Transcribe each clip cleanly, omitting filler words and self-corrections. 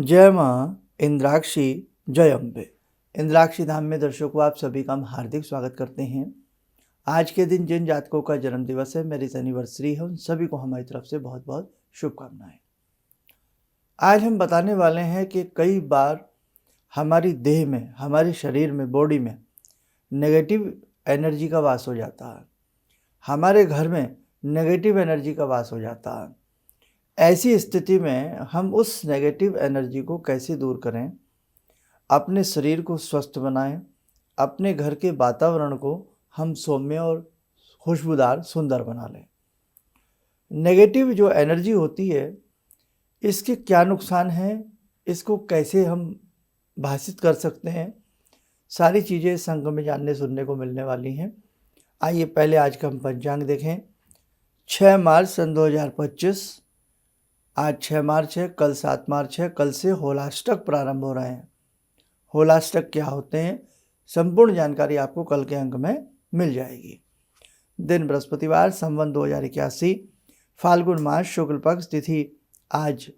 जय माँ इंद्राक्षी जय अम्बे। इंद्राक्षी धाम में दर्शकों आप सभी का हम हार्दिक स्वागत करते हैं। आज के दिन जिन जातकों का जन्म दिवस है, मेरी एनिवर्सरी है, उन सभी को हमारी तरफ से बहुत बहुत शुभकामनाएं। आज हम बताने वाले हैं कि कई बार हमारी देह में, हमारे शरीर में, बॉडी में नेगेटिव एनर्जी का वास हो जाता है, हमारे घर में नेगेटिव एनर्जी का वास हो जाता है। ऐसी स्थिति में हम उस नेगेटिव एनर्जी को कैसे दूर करें, अपने शरीर को स्वस्थ बनाएं, अपने घर के वातावरण को हम सौम्य और खुशबूदार सुंदर बना लें। नेगेटिव जो एनर्जी होती है, इसके क्या नुकसान हैं, इसको कैसे हम भाषित कर सकते हैं, सारी चीज़ें संग में जानने सुनने को मिलने वाली हैं। आइए पहले आज का हम पंचांग देखें। 6 मार्च सन 2025, आज 6 मार्च है, कल 7 मार्च है। कल से होलाष्टक प्रारंभ हो रहे हैं। होलाष्टक क्या होते हैं, संपूर्ण जानकारी आपको कल के अंक में मिल जाएगी। दिन बृहस्पतिवार, संवत 2081, फाल्गुन मास, शुक्ल पक्ष, तिथि आज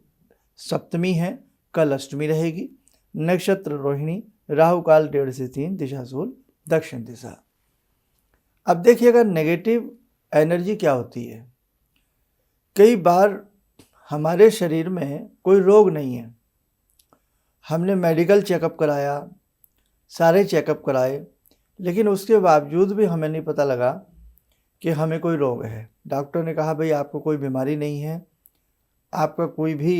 सप्तमी है, कल अष्टमी रहेगी। नक्षत्र रोहिणी, राहु काल 1:30 से 3, दिशा सूल दक्षिण दिशा। अब देखिएगा नेगेटिव एनर्जी क्या होती है। कई बार हमारे शरीर में कोई रोग नहीं है, हमने मेडिकल चेकअप कराया, सारे चेकअप कराए, लेकिन उसके बावजूद भी हमें नहीं पता लगा कि हमें कोई रोग है। डॉक्टर ने कहा भाई आपको कोई बीमारी नहीं है, आपका कोई भी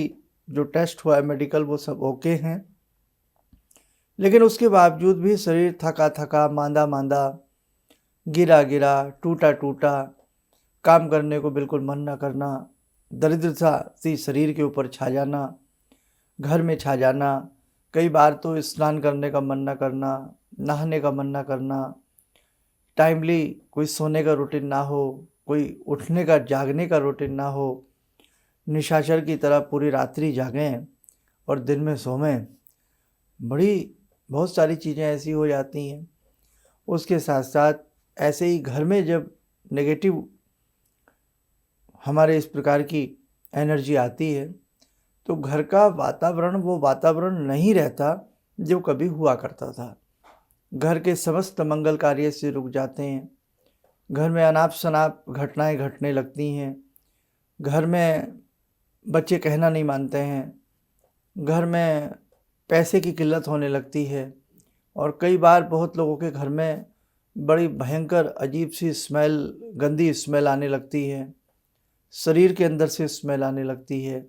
जो टेस्ट हुआ है मेडिकल वो सब ओके हैं, लेकिन उसके बावजूद भी शरीर थका थका, मांदा मांदा, गिरा गिरा, टूटा टूटा, काम करने को बिल्कुल मन ना करना, दरिद्रता सी शरीर के ऊपर छा जाना, घर में छा जाना, कई बार तो स्नान करने का मन ना करना, नहाने का मन ना करना, टाइमली कोई सोने का रूटीन ना हो, कोई उठने का जागने का रूटीन ना हो, निशाचर की तरह पूरी रात्रि जागें और दिन में सोवें, बहुत सारी चीज़ें ऐसी हो जाती हैं। उसके साथ साथ ऐसे ही घर में जब नेगेटिव हमारे इस प्रकार की एनर्जी आती है तो घर का वातावरण वो वातावरण नहीं रहता जो कभी हुआ करता था। घर के समस्त मंगल कार्य से रुक जाते हैं, घर में अनाप शनाप घटनाएं घटने लगती हैं, घर में बच्चे कहना नहीं मानते हैं, घर में पैसे की किल्लत होने लगती है और कई बार बहुत लोगों के घर में बड़ी भयंकर अजीब सी स्मेल, गंदी स्मेल आने लगती है, शरीर के अंदर से स्मेल आने लगती है,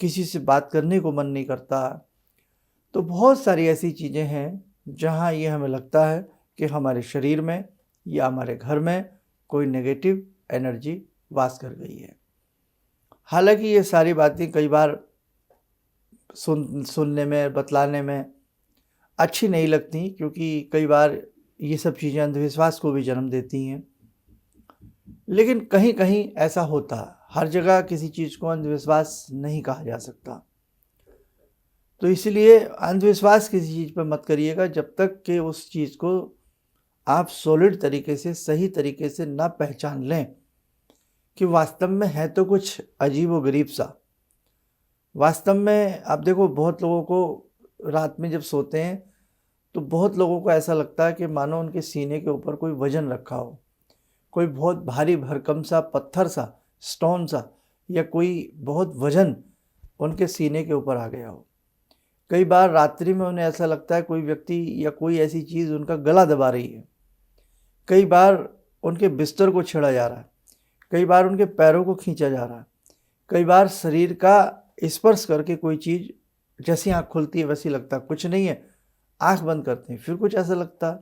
किसी से बात करने को मन नहीं करता। तो बहुत सारी ऐसी चीज़ें हैं जहाँ ये हमें लगता है कि हमारे शरीर में या हमारे घर में कोई नेगेटिव एनर्जी वास कर गई है। हालांकि ये सारी बातें कई बार सुनने में, बतलाने में अच्छी नहीं लगती, क्योंकि कई बार ये सब चीज़ें अंधविश्वास को भी जन्म देती हैं। लेकिन कहीं कहीं ऐसा होता है, हर जगह किसी चीज़ को अंधविश्वास नहीं कहा जा सकता। तो इसलिए अंधविश्वास किसी चीज़ पर मत करिएगा जब तक कि उस चीज़ को आप सॉलिड तरीके से, सही तरीके से ना पहचान लें कि वास्तव में है तो कुछ अजीब व गरीब सा। वास्तव में आप देखो, बहुत लोगों को रात में जब सोते हैं तो बहुत लोगों को ऐसा लगता है कि मानो उनके सीने के ऊपर कोई वजन रखा हो, कोई बहुत भारी भरकम सा पत्थर सा, स्टोन सा, या कोई बहुत वजन उनके सीने के ऊपर आ गया हो। कई बार रात्रि में उन्हें ऐसा लगता है कोई व्यक्ति या कोई ऐसी चीज़ उनका गला दबा रही है। कई बार उनके बिस्तर को छेड़ा जा रहा है, कई बार उनके पैरों को खींचा जा रहा है, कई बार शरीर का स्पर्श करके कोई चीज़, जैसी आँख खुलती है वैसी लगता कुछ नहीं है, आँख बंद करते हैं फिर कुछ ऐसा लगता।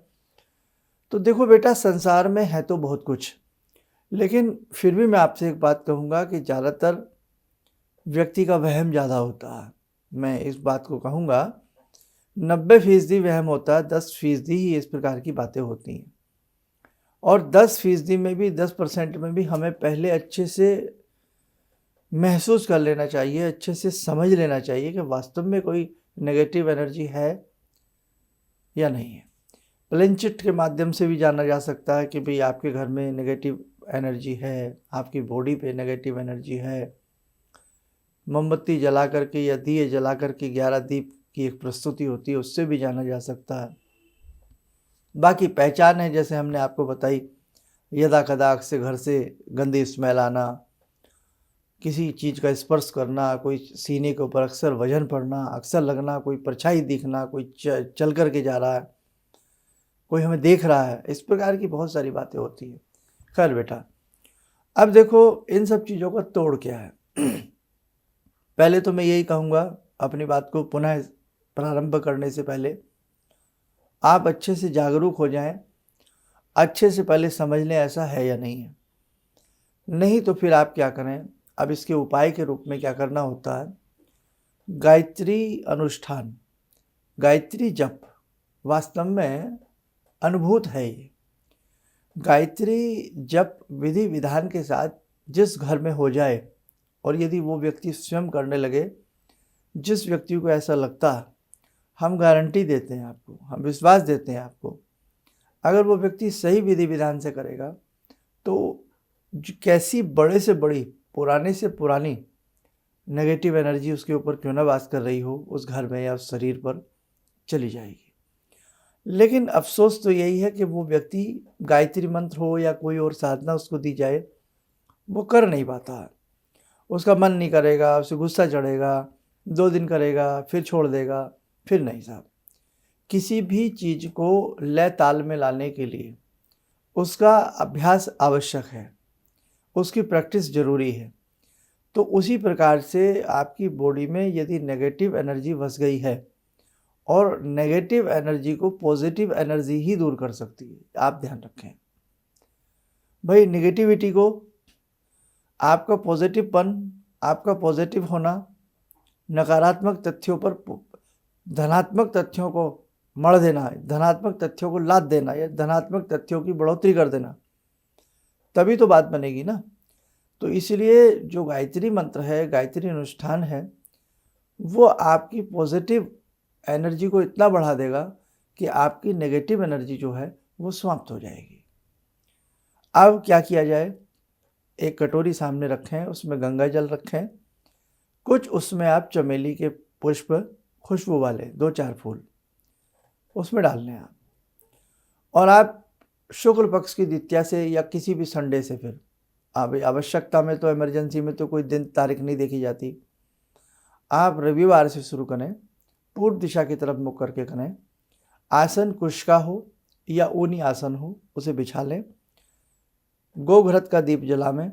तो देखो बेटा, संसार में है तो बहुत कुछ, लेकिन फिर भी मैं आपसे एक बात कहूँगा कि ज़्यादातर व्यक्ति का वहम ज़्यादा होता है। मैं इस बात को कहूँगा 90% वहम होता है, 10% ही इस प्रकार की बातें होती हैं। और 10% में भी, 10% में भी हमें पहले अच्छे से महसूस कर लेना चाहिए, अच्छे से समझ लेना चाहिए कि वास्तव में कोई नेगेटिव एनर्जी है या नहीं है। प्लेनचिट के माध्यम से भी जाना जा सकता है कि भाई आपके घर में नेगेटिव एनर्जी है, आपकी बॉडी पे नेगेटिव एनर्जी है। मोमबत्ती जला करके या दिए जला करके 11 दीप की एक प्रस्तुति होती है, उससे भी जाना जा सकता है। बाकी पहचान है, जैसे हमने आपको बताई, यदा कदाक से घर से गंदी स्मेल आना, किसी चीज़ का स्पर्श करना, कोई सीने के ऊपर अक्सर वजन पड़ना, अक्सर लगना, कोई परछाई दिखना, कोई चल कर के जा रहा है, कोई हमें देख रहा है, इस प्रकार की बहुत सारी बातें होती हैं। खैर बेटा, अब देखो इन सब चीज़ों का तोड़ क्या है। पहले तो मैं यही कहूँगा, अपनी बात को पुनः प्रारंभ करने से पहले आप अच्छे से जागरूक हो जाएं, अच्छे से पहले समझ लें ऐसा है या नहीं है। नहीं तो फिर आप क्या करें, अब इसके उपाय के रूप में क्या करना होता है, गायत्री अनुष्ठान, गायत्री जप वास्तव में अनुभूत है। ये गायत्री जप विधि विधान के साथ जिस घर में हो जाए, और यदि वो व्यक्ति स्वयं करने लगे, जिस व्यक्ति को ऐसा लगता, हम गारंटी देते हैं आपको, हम विश्वास देते हैं आपको, अगर वो व्यक्ति सही विधि विधान से करेगा तो कैसी बड़े से बड़ी, पुराने से पुरानी नेगेटिव एनर्जी उसके ऊपर क्यों ना वास कर रही हो, उस घर में या उस शरीर पर चली जाएगी। लेकिन अफसोस तो यही है कि वो व्यक्ति गायत्री मंत्र हो या कोई और साधना उसको दी जाए, वो कर नहीं पाता है। उसका मन नहीं करेगा, उसे गुस्सा चढ़ेगा, 2 दिन करेगा, फिर छोड़ देगा, फिर नहीं। साहब, किसी भी चीज़ को लय ताल में लाने के लिए उसका अभ्यास आवश्यक है, उसकी प्रैक्टिस जरूरी है। तो उसी प्रकार से आपकी बॉडी में यदि नेगेटिव एनर्जी बस गई है, और नेगेटिव एनर्जी को पॉजिटिव एनर्जी ही दूर कर सकती है, आप ध्यान रखें भाई। नेगेटिविटी को, आपका पॉजिटिवपन, आपका पॉजिटिव होना, नकारात्मक तथ्यों पर धनात्मक तथ्यों को मढ़ देना, धनात्मक तथ्यों को लाद देना या धनात्मक तथ्यों की बढ़ोतरी कर देना, तभी तो बात बनेगी ना। तो इसलिए जो गायत्री मंत्र है, गायत्री अनुष्ठान है, वो आपकी पॉजिटिव एनर्जी को इतना बढ़ा देगा कि आपकी नेगेटिव एनर्जी जो है वो समाप्त हो जाएगी। अब क्या किया जाए, एक कटोरी सामने रखें, उसमें गंगा जल रखें, कुछ उसमें आप चमेली के पुष्प, खुशबू वाले 2-4 फूल उसमें डाल लें आप, और आप शुक्ल पक्ष की द्वितीया से या किसी भी संडे से, फिर आप आवश्यकता में तो, इमरजेंसी में तो कोई दिन तारीख नहीं देखी जाती, आप रविवार से शुरू करें, पूर्व दिशा की तरफ मुख करके करें। आसन कुश का हो या ऊनी आसन हो, उसे बिछा लें, गोघृत का दीप जला में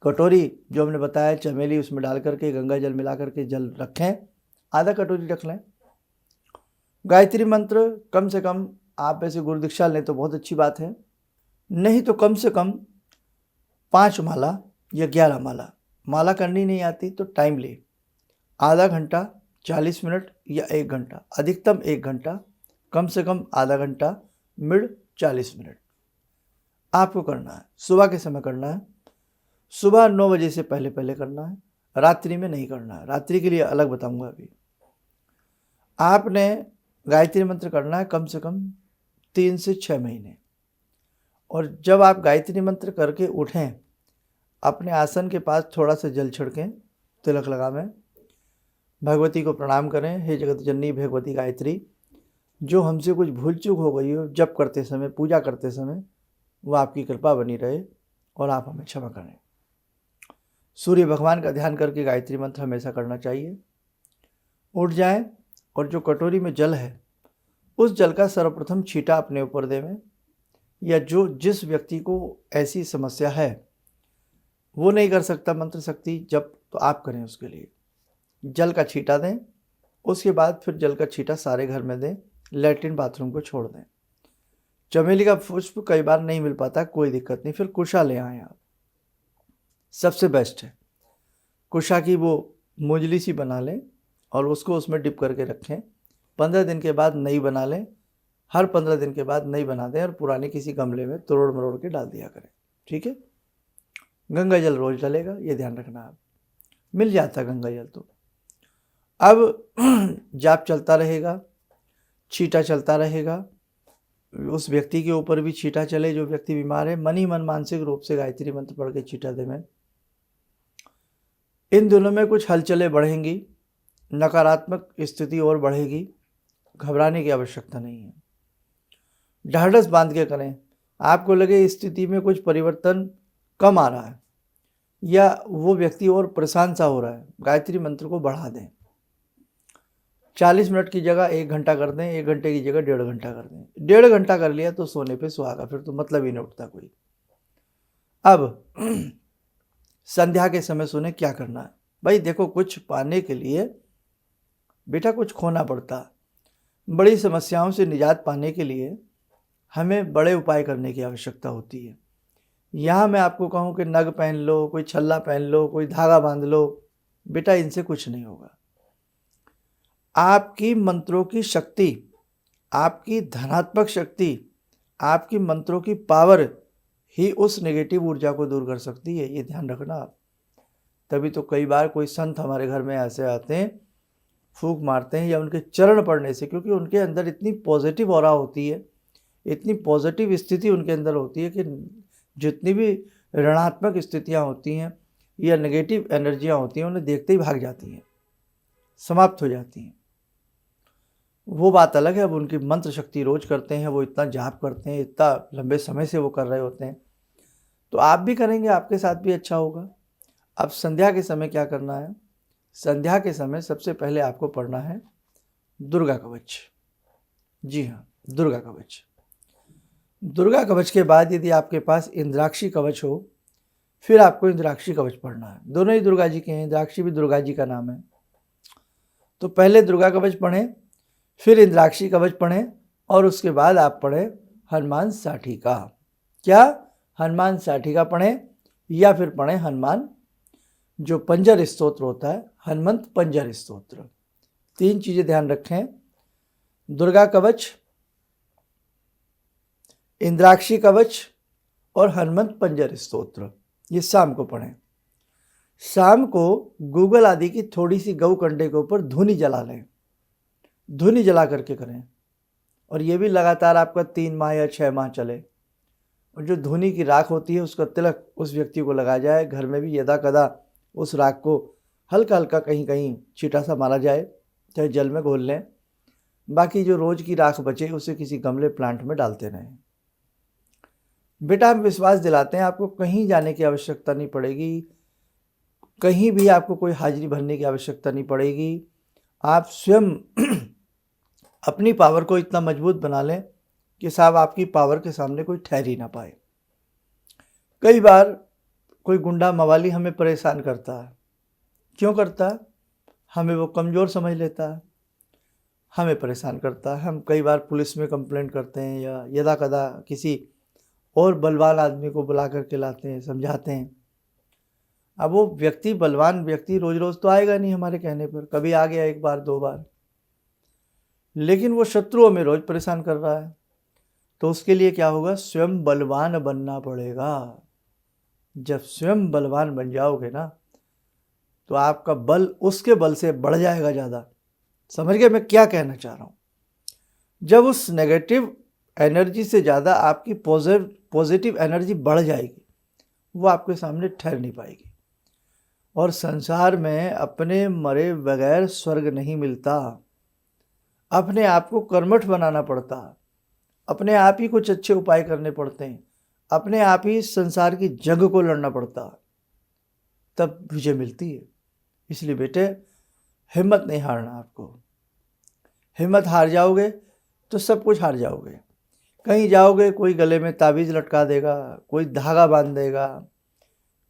कटोरी जो हमने बताया चमेली, उसमें डाल करके गंगा जल मिला करके जल रखें, आधा कटोरी रख लें। गायत्री मंत्र कम से कम, आप ऐसे गुरु दीक्षा लें तो बहुत अच्छी बात है, नहीं तो कम से कम 5 माला या 11 माला। माला करनी नहीं आती तो टाइम ले, आधा घंटा, 40 मिनट या 1 घंटा, अधिकतम 1 घंटा, कम से कम आधा घंटा, मिड 40 मिनट आपको करना है। सुबह के समय करना है, सुबह 9 बजे से पहले पहले करना है, रात्रि में नहीं करना है। रात्रि के लिए अलग बताऊंगा अभी। आपने गायत्री मंत्र करना है कम से कम 3 से 6 महीने, और जब आप गायत्री मंत्र करके उठें, अपने आसन के पास थोड़ा सा जल छिड़कें, तिलक लगावें, भगवती को प्रणाम करें, हे जगत जननी भगवती गायत्री, जो हमसे कुछ भूल चूक हो गई हो जप करते समय, पूजा करते समय, वह आपकी कृपा बनी रहे और आप हमें क्षमा करें। सूर्य भगवान का ध्यान करके गायत्री मंत्र हमेशा करना चाहिए। उठ जाएं, और जो कटोरी में जल है, उस जल का सर्वप्रथम छींटा अपने ऊपर देवें, या जो जिस व्यक्ति को ऐसी समस्या है वो नहीं कर सकता मंत्र शक्ति जप, तो आप करें, उसके लिए जल का छींटा दें। उसके बाद फिर जल का छींटा सारे घर में दें, लैट्रिन बाथरूम को छोड़ दें। चमेली का पुष्प कई बार नहीं मिल पाता, कोई दिक्कत नहीं, फिर कुशा ले आएँ आप, सबसे बेस्ट है। कुशा की वो मुजली सी बना लें और उसको उसमें डिप करके रखें। 15 दिन के बाद नई बना लें, हर 15 दिन के बाद नई बना दें, और पुराने किसी गमले में तोड़ मरोड़ के डाल दिया करें, ठीक है। गंगा जल रोज डलेगा, ये ध्यान रखना, आप मिल जाता गंगा जल तो। अब जाप चलता रहेगा, छींटा चलता रहेगा, उस व्यक्ति के ऊपर भी छींटा चले जो व्यक्ति बीमार है, मन ही मन मानसिक रूप से गायत्री मंत्र पढ़ के छींटा दे में। इन दिनों में कुछ हलचलें बढ़ेंगी, नकारात्मक स्थिति और बढ़ेगी। घबराने की आवश्यकता नहीं है। ढाढ़स बांध के करें। आपको लगे इस स्थिति में कुछ परिवर्तन कम आ रहा है या वो व्यक्ति और परेशान सा हो रहा है, गायत्री मंत्र को बढ़ा दें। 40 मिनट की जगह 1 घंटा कर दें, 1 घंटे की जगह 1.5 घंटा कर दें। 1.5 घंटा कर लिया तो सोने पे सुहागा, फिर तो मतलब ही नहीं उठता कोई। अब संध्या के समय सुने क्या करना है। भाई देखो, कुछ पाने के लिए बेटा कुछ खोना पड़ता है। बड़ी समस्याओं से निजात पाने के लिए हमें बड़े उपाय करने की आवश्यकता होती है। यहाँ मैं आपको कहूँ कि नग पहन लो, कोई छल्ला पहन लो, कोई धागा बांध लो, बेटा इनसे कुछ नहीं होगा। आपकी मंत्रों की शक्ति, आपकी धनात्मक शक्ति, आपकी मंत्रों की पावर ही उस नेगेटिव ऊर्जा को दूर कर सकती है। ये ध्यान रखना आप। तभी तो कई बार कोई संत हमारे घर में ऐसे आते हैं, फूंक मारते हैं या उनके चरण पड़ने से, क्योंकि उनके अंदर इतनी पॉजिटिव ऑरा होती है, इतनी पॉजिटिव स्थिति उनके अंदर होती है कि जितनी भी ऋणात्मक स्थितियाँ होती हैं या नेगेटिव एनर्जियाँ होती हैं, उन्हें देखते ही भाग जाती हैं, समाप्त हो जाती हैं। वो बात अलग है। अब उनकी मंत्र शक्ति रोज करते हैं, वो इतना जाप करते हैं, इतना लंबे समय से वो कर रहे होते हैं, तो आप भी करेंगे, आपके साथ भी अच्छा होगा। अब संध्या के समय क्या करना है। संध्या के समय सबसे पहले आपको पढ़ना है दुर्गा कवच। जी हाँ, दुर्गा कवच। दुर्गा कवच के बाद यदि आपके पास इंद्राक्षी कवच हो, फिर आपको इंद्राक्षी कवच पढ़ना है। दोनों ही दुर्गा जी के हैं, इंद्राक्षी भी दुर्गा जी का नाम है। तो पहले दुर्गा कवच पढ़ें, फिर इंद्राक्षी कवच पढ़ें, और उसके बाद आप पढ़ें हनुमान साठिका। क्या? हनुमान साठिका पढ़ें, या फिर पढ़ें हनुमान जो पंजर स्तोत्र होता है, हनुमंत पंजर स्तोत्र। 3 चीज़ें ध्यान रखें, दुर्गा कवच, इंद्राक्षी कवच और हनुमंत पंजर स्तोत्र। ये शाम को पढ़ें। शाम को गूगल आदि की थोड़ी सी गौ कंडे के ऊपर धूनी जला लें, धूनी जला करके करें, और ये भी लगातार आपका 3 माह या 6 माह चले। और जो धूनी की राख होती है उसका तिलक उस व्यक्ति को लगा जाए। घर में भी यदा कदा उस राख को हल्का हल्का कहीं कहीं छींटा सा मारा जाए, चाहे जल में घोल लें। बाकी जो रोज की राख बचे उसे किसी गमले प्लांट में डालते रहें। बेटा हम विश्वास दिलाते हैं, आपको कहीं जाने की आवश्यकता नहीं पड़ेगी, कहीं भी आपको कोई हाजिरी भरने की आवश्यकता नहीं पड़ेगी। आप स्वयं अपनी पावर को इतना मजबूत बना लें कि साहब आपकी पावर के सामने कोई ठहर ही ना पाए। कई बार कोई गुंडा मवाली हमें परेशान करता है। क्यों करता है? हमें वो कमज़ोर समझ लेता है, हमें परेशान करता है। हम कई बार पुलिस में कंप्लेंट करते हैं या यदा कदा किसी और बलवान आदमी को बुला करके लाते हैं, समझाते हैं। अब वो व्यक्ति, बलवान व्यक्ति रोज रोज तो आएगा नहीं हमारे कहने पर, कभी आ गया 1 बार 2 बार, लेकिन वो शत्रुओं में रोज परेशान कर रहा है। तो उसके लिए क्या होगा? स्वयं बलवान बनना पड़ेगा। जब स्वयं बलवान बन जाओगे ना, तो आपका बल उसके बल से बढ़ जाएगा ज़्यादा। समझ गए मैं क्या कहना चाह रहा हूँ? जब उस नेगेटिव एनर्जी से ज़्यादा आपकी पॉजिटिव एनर्जी बढ़ जाएगी, वो आपके सामने ठहर नहीं पाएगी। और संसार में अपने मरे बगैर स्वर्ग नहीं मिलता। अपने आप को कर्मठ बनाना पड़ता, अपने आप ही कुछ अच्छे उपाय करने पड़ते हैं, अपने आप ही संसार की जंग को लड़ना पड़ता, तब विजय मिलती है। इसलिए बेटे हिम्मत नहीं हारना। आपको हिम्मत हार जाओगे तो सब कुछ हार जाओगे। कहीं जाओगे, कोई गले में ताबीज़ लटका देगा, कोई धागा बांध देगा,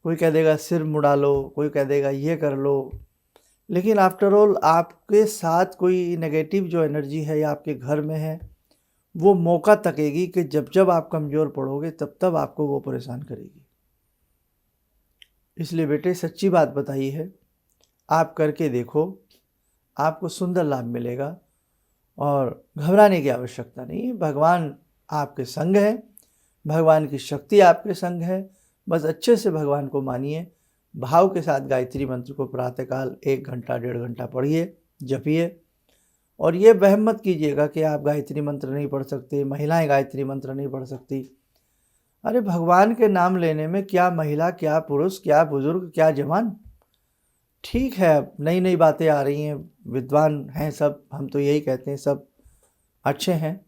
कोई कह देगा सिर मुड़ा लो, कोई कह देगा ये कर लो, लेकिन आफ्टर ऑल आपके साथ कोई नेगेटिव जो एनर्जी है या आपके घर में है, वो मौका तकेगी कि जब जब आप कमज़ोर पड़ोगे तब तब आपको वो परेशान करेगी। इसलिए बेटे सच्ची बात बताई है, आप करके देखो, आपको सुंदर लाभ मिलेगा और घबराने की आवश्यकता नहीं है। भगवान आपके संग है, भगवान की शक्ति आपके संग है। बस अच्छे से भगवान को मानिए, भाव के साथ गायत्री मंत्र को प्रातःकाल 1 घंटा 1.5 घंटा पढ़िए, जपिए। और ये वहम मत कीजिएगा कि आप गायत्री मंत्र नहीं पढ़ सकते, महिलाएं गायत्री मंत्र नहीं पढ़ सकती। अरे भगवान के नाम लेने में क्या महिला, क्या पुरुष, क्या बुजुर्ग, क्या जवान, ठीक है, अब नई नई बातें आ रही हैं, विद्वान हैं सब, हम तो यही कहते हैं सब अच्छे हैं,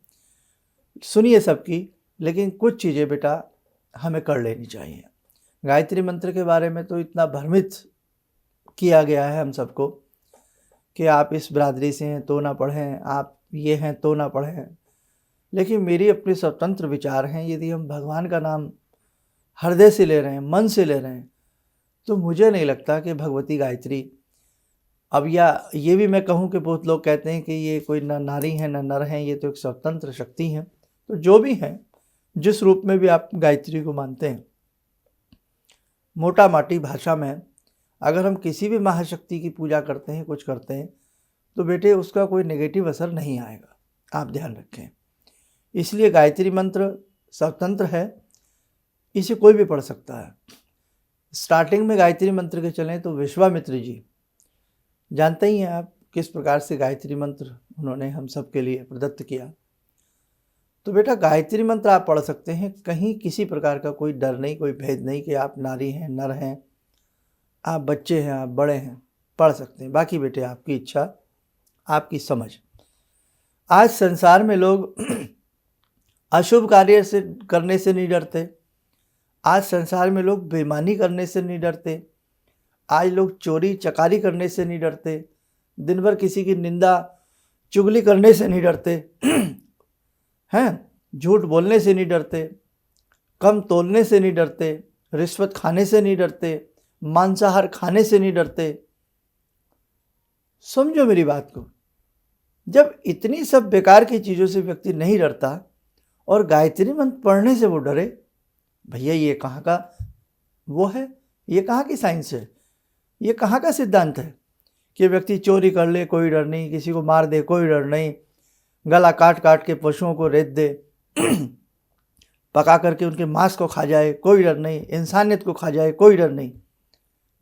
सुनिए सबकी, लेकिन कुछ चीज़ें बेटा हमें कर लेनी चाहिए। गायत्री मंत्र के बारे में तो इतना भ्रमित किया गया है हम सबको कि आप इस बिरादरी से हैं तो ना पढ़ें, आप ये हैं तो ना पढ़ें, लेकिन मेरी अपनी स्वतंत्र विचार हैं। यदि हम भगवान का नाम हृदय से ले रहे हैं, मन से ले रहे हैं, तो मुझे नहीं लगता कि भगवती गायत्री, अब या ये भी मैं कहूँ कि बहुत लोग कहते हैं कि ये कोई न नारी हैं न नर हैं, ये तो एक स्वतंत्र शक्ति हैं। तो जो भी हैं, जिस रूप में भी आप गायत्री को मानते हैं, मोटा माटी भाषा में अगर हम किसी भी महाशक्ति की पूजा करते हैं, कुछ करते हैं, तो बेटे उसका कोई नेगेटिव असर नहीं आएगा, आप ध्यान रखें। इसलिए गायत्री मंत्र स्वतंत्र है, इसे कोई भी पढ़ सकता है। स्टार्टिंग में गायत्री मंत्र के चलें तो विश्वामित्र जी, जानते ही हैं आप किस प्रकार से गायत्री मंत्र उन्होंने हम सब के लिए प्रदत्त किया। तो बेटा गायत्री मंत्र आप पढ़ सकते हैं, कहीं किसी प्रकार का कोई डर नहीं, कोई भेद नहीं कि आप नारी हैं नर हैं, आप बच्चे हैं आप बड़े हैं, पढ़ सकते हैं। बाकी बेटे आपकी इच्छा, आपकी समझ। आज संसार में लोग अशुभ कार्य से करने से नहीं डरते, आज संसार में लोग बेईमानी करने से नहीं डरते, आज लोग चोरी चकारी करने से नहीं डरते, दिन भर किसी की निंदा चुगली करने से नहीं डरते हैं, झूठ बोलने से नहीं डरते, कम तोलने से नहीं डरते, रिश्वत खाने से नहीं डरते, मांसाहार खाने से नहीं डरते। समझो मेरी बात को, जब इतनी सब बेकार की चीज़ों से व्यक्ति नहीं डरता और गायत्री मंत्र पढ़ने से वो डरे, भैया ये कहाँ का वो है, ये कहाँ की साइंस है, ये कहाँ का सिद्धांत है कि व्यक्ति चोरी कर ले कोई डर नहीं, किसी को मार दे कोई डर नहीं, गला काट काट के पशुओं को रेत दे पका करके उनके मांस को खा जाए कोई डर नहीं, इंसानियत को खा जाए कोई डर नहीं,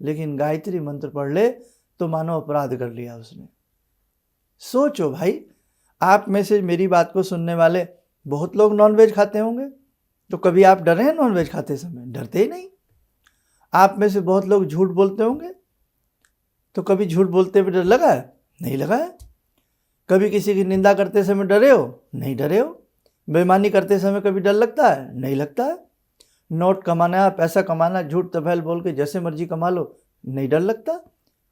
लेकिन गायत्री मंत्र पढ़ ले तो मानो अपराध कर लिया उसने। सोचो भाई, आप में से मेरी बात को सुनने वाले बहुत लोग नॉनवेज खाते होंगे, तो कभी आप डरे हैं नॉनवेज खाते समय? डरते ही नहीं। आप में से बहुत लोग झूठ बोलते होंगे, तो कभी झूठ बोलते हुए डर लगा है? नहीं लगा है। कभी किसी की निंदा करते समय डरे हो? नहीं डरे हो। बेईमानी करते समय कभी डर लगता है? नहीं लगता है। नोट कमाना, पैसा कमाना, झूठ तफैल बोल के जैसे मर्जी कमा लो, नहीं डर लगता।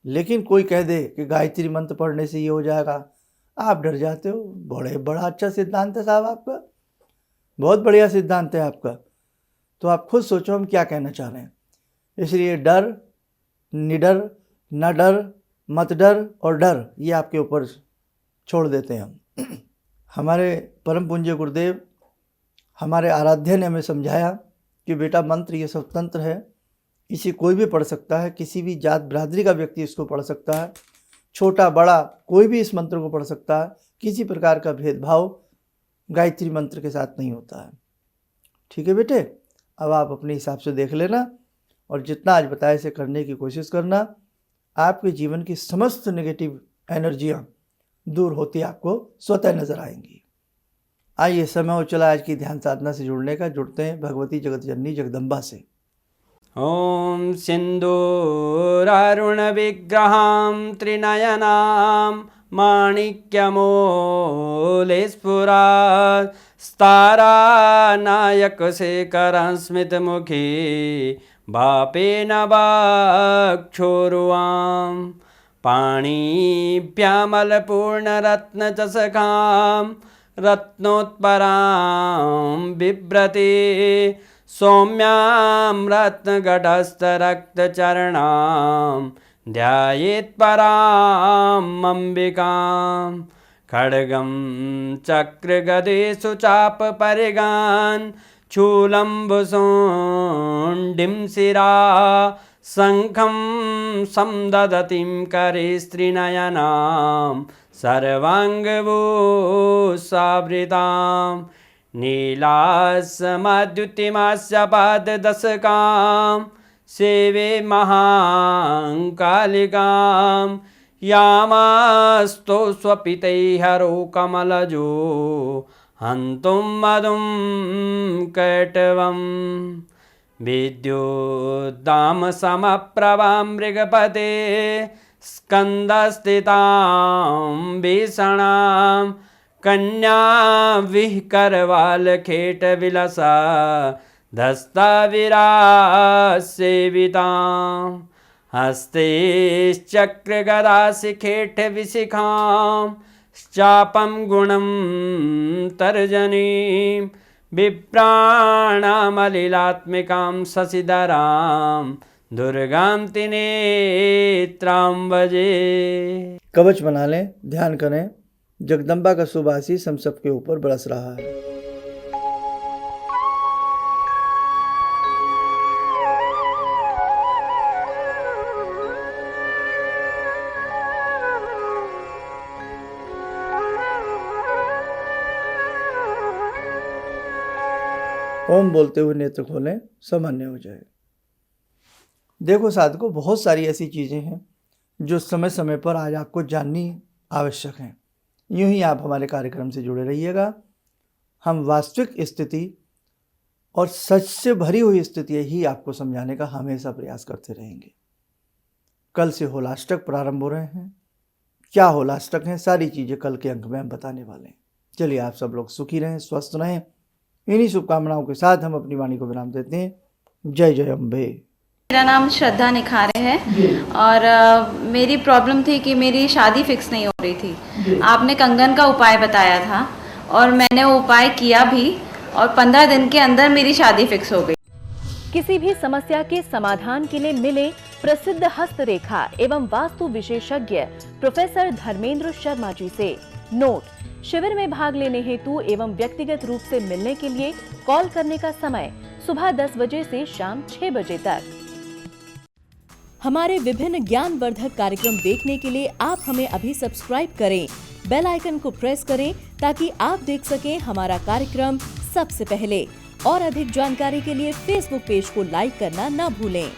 लेकिन कोई कह दे कि गायत्री मंत्र पढ़ने से ये हो जाएगा, आप डर जाते हो। बड़ा अच्छा सिद्धांत है साहब आपका, बहुत बढ़िया सिद्धांत है आपका। तो आप खुद सोचो हम क्या कहना चाह रहे हैं। इसलिए डर, निडर, न डर, मत डर और डर, ये आपके ऊपर छोड़ देते हैं हम। हमारे परम पूज्य गुरुदेव, हमारे आराध्य ने हमें समझाया कि बेटा मंत्र ये स्वतंत्र है, इसे कोई भी पढ़ सकता है, किसी भी जात बिरादरी का व्यक्ति इसको पढ़ सकता है, छोटा बड़ा कोई भी इस मंत्र को पढ़ सकता है। किसी प्रकार का भेदभाव गायत्री मंत्र के साथ नहीं होता है। ठीक है बेटे, अब आप अपने हिसाब से देख लेना और जितना आज बताया इसे करने की कोशिश करना। आपके जीवन की समस्त नेगेटिव एनर्जियाँ दूर होती आपको स्वतः नजर आएंगी। आइए समय हो चला आज की ध्यान साधना से जुड़ने का। जुड़ते हैं भगवती जगत जननी जगदम्बा से। ॐ सिन्दूरारुणविग्रहां त्रिनयनां माणिक्यमूलस्फुरात् स्तारानायकशेखरं स्मितमुखी बापेन वक्षोरुवां पाणिभ्यामलपूर्णरत्नचषकां रत्नोत्परां बिभ्रति सौम्यां रत्नगटस्थरक्तचरणां ध्यायेत्पराम् अम्बिकां खड्गं चक्रगदेषु चापपरिगान् शूलम्बुशुण्डिं शिरा शङ्खं संदधतीं करे स्त्रीनयनां सर्वाङ्गभूषावृतां नीलासमद्युतिमास्य पाददशकां सेवे महाकालिकां यामास्तो स्वपितैहरो कमलजो हन्तुं मधुं कैटवं विद्युद्दाम समप्रभां मृगपते स्कन्दस्थितां भीषणां कन्या विहकरवालखेटविलसा धस्ताविरासेवितां हस्ते चक्रगदाशिखेटविशिखां चापं गुणं तर्जनीं विप्राणामलिलात्मिकां शशिधरां दुर्गां त्रिनेत्रां भजे। कवच बना लें, ध्यान करें, जगदम्बा का शुभ आशीष हम सबके ऊपर बरस रहा है। ओम बोलते हुए नेत्र खोलें, सामान्य हो जाए। देखो साधकों, बहुत सारी ऐसी चीज़ें हैं जो समय समय पर आज आपको जाननी आवश्यक हैं। यूं ही आप हमारे कार्यक्रम से जुड़े रहिएगा। हम वास्तविक स्थिति और सच से भरी हुई स्थिति ही आपको समझाने का हमेशा प्रयास करते रहेंगे। कल से होलाष्टक प्रारंभ हो रहे हैं। क्या होलाष्टक हैं, सारी चीज़ें कल के अंक में हम बताने वाले हैं। चलिए, आप सब लोग सुखी रहें, स्वस्थ रहें। इन्हीं शुभकामनाओं के साथ हम अपनी वाणी को विराम देते हैं। जय जय अम्बे। मेरा नाम श्रद्धा निखारे है और मेरी प्रॉब्लम थी कि मेरी शादी फिक्स नहीं हो रही थी। आपने कंगन का उपाय बताया था और मैंने वो उपाय किया भी और 15 दिन के अंदर मेरी शादी फिक्स हो गई। किसी भी समस्या के समाधान के लिए मिले प्रसिद्ध हस्तरेखा एवं वास्तु विशेषज्ञ प्रोफेसर धर्मेंद्र शर्मा जी से। नोट: शिविर में भाग लेने हेतु एवं व्यक्तिगत रूप से मिलने के लिए कॉल करने का समय सुबह 10 बजे से शाम 6 बजे तक। हमारे विभिन्न ज्ञानवर्धक कार्यक्रम देखने के लिए आप हमें अभी सब्सक्राइब करें, बेल आइकन को प्रेस करें ताकि आप देख सकें हमारा कार्यक्रम सबसे पहले। और अधिक जानकारी के लिए फेसबुक पेज को लाइक करना न भूलें।